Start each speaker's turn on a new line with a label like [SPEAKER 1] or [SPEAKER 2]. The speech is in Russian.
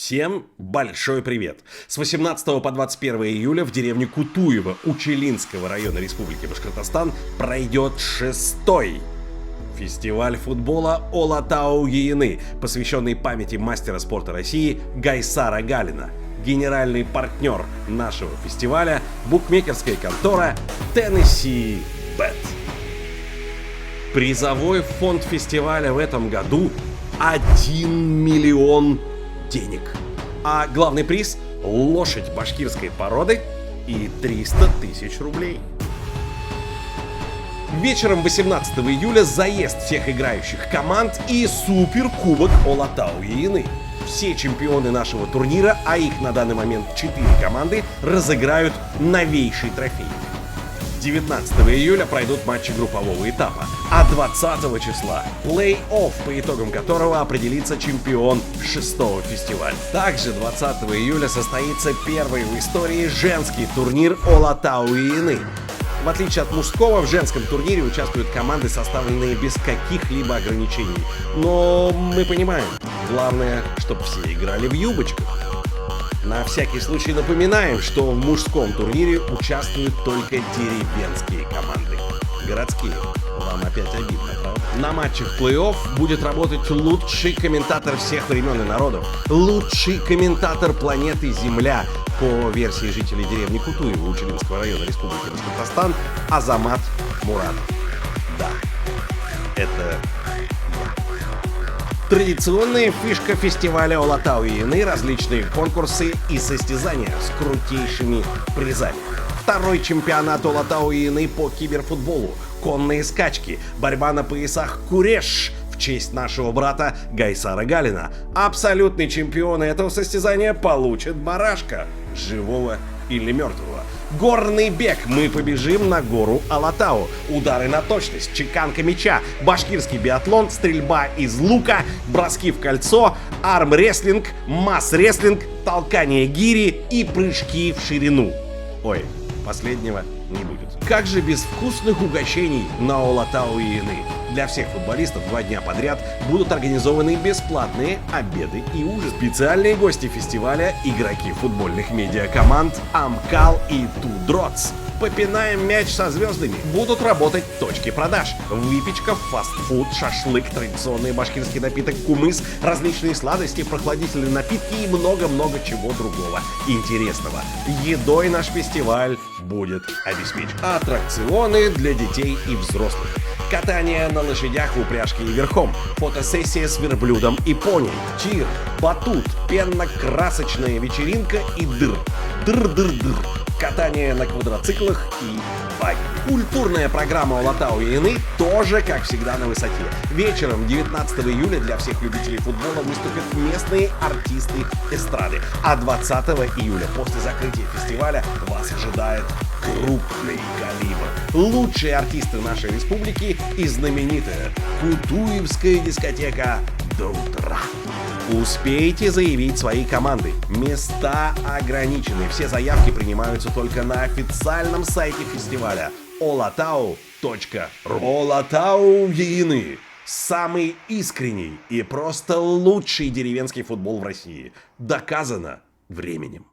[SPEAKER 1] Всем большой привет! С 18 по 21 июля в деревне Кутуево Учелинского района Республики Башкортостан пройдет 6-й фестиваль футбола Олатау-Еины, посвященный памяти мастера спорта России Гайсара Галина. Генеральный партнер нашего фестиваля – букмекерская контора Tennessee Bet. Призовой фонд фестиваля в этом году – 1 миллион денег. А главный приз – лошадь башкирской породы и 300 тысяч рублей. Вечером 18 июля заезд всех играющих команд и суперкубок Олатау-Еины. Все чемпионы нашего турнира, а их на данный момент 4 команды, разыграют новейший трофей. 19 июля пройдут матчи группового этапа, а 20 числа плей-офф, по итогам которого определится чемпион 6-го фестиваля. Также 20 июля состоится первый в истории женский турнир Олатау-Еины. В отличие от мужского, в женском турнире участвуют команды, составленные без каких-либо ограничений. Но мы понимаем, главное, чтобы все играли в юбочках. На всякий случай напоминаем, что в мужском турнире участвуют только деревенские команды. Городские. Вам опять обидно, правда? На матчах плей-офф будет работать лучший комментатор всех времен и народов. Лучший комментатор планеты Земля, по версии жителей деревни Кутуево Учелинского района Республики Башкортостан, Азамат Мурадов. Да, это... Традиционная фишка фестиваля Олатау-Еины — различные конкурсы и состязания с крутейшими призами. Второй чемпионат Олатау-Еины по киберфутболу, конные скачки, борьба на поясах куреш в честь нашего брата Гайсара Галина. Абсолютный чемпион этого состязания получит барашка, живого или мертвого. Горный бег, мы побежим на гору Олатау. Удары на точность, чеканка мяча, башкирский биатлон, стрельба из лука, броски в кольцо, армрестлинг, масс-рестлинг, толкание гири и прыжки в ширину. Ой, последнего не будет. Как же без вкусных угощений на Олатау-Еины? Для всех футболистов 2 дня подряд будут организованы бесплатные обеды и ужин. Специальные гости фестиваля – игроки футбольных медиакоманд Амкал и Тудроц. Попинаем мяч со звездами. Будут работать точки продаж. Выпечка, фастфуд, шашлык, традиционный башкирский напиток кумыс, различные сладости, прохладительные напитки и много-много чего другого интересного. Едой наш фестиваль будет обеспечен. Аттракционы для детей и взрослых. Катание на лошадях в упряжке и верхом, фотосессия с верблюдом и пони, тир, батут, пенно-красочная вечеринка и дыр-дыр-дыр, катание на квадроциклах и баги. Культурная программа Олатау-Еины тоже, как всегда, на высоте. Вечером 19 июля для всех любителей футбола выступят местные артисты эстрады, а 20 июля после закрытия фестиваля вас ожидает крупный калибр. Лучшие артисты нашей республики и знаменитая Кутуевская дискотека до утра. Успейте заявить свои команды. Места ограничены. Все заявки принимаются только на официальном сайте фестиваля olatau.ru. Олатау-Еины. Самый искренний и просто лучший деревенский футбол в России. Доказано временем.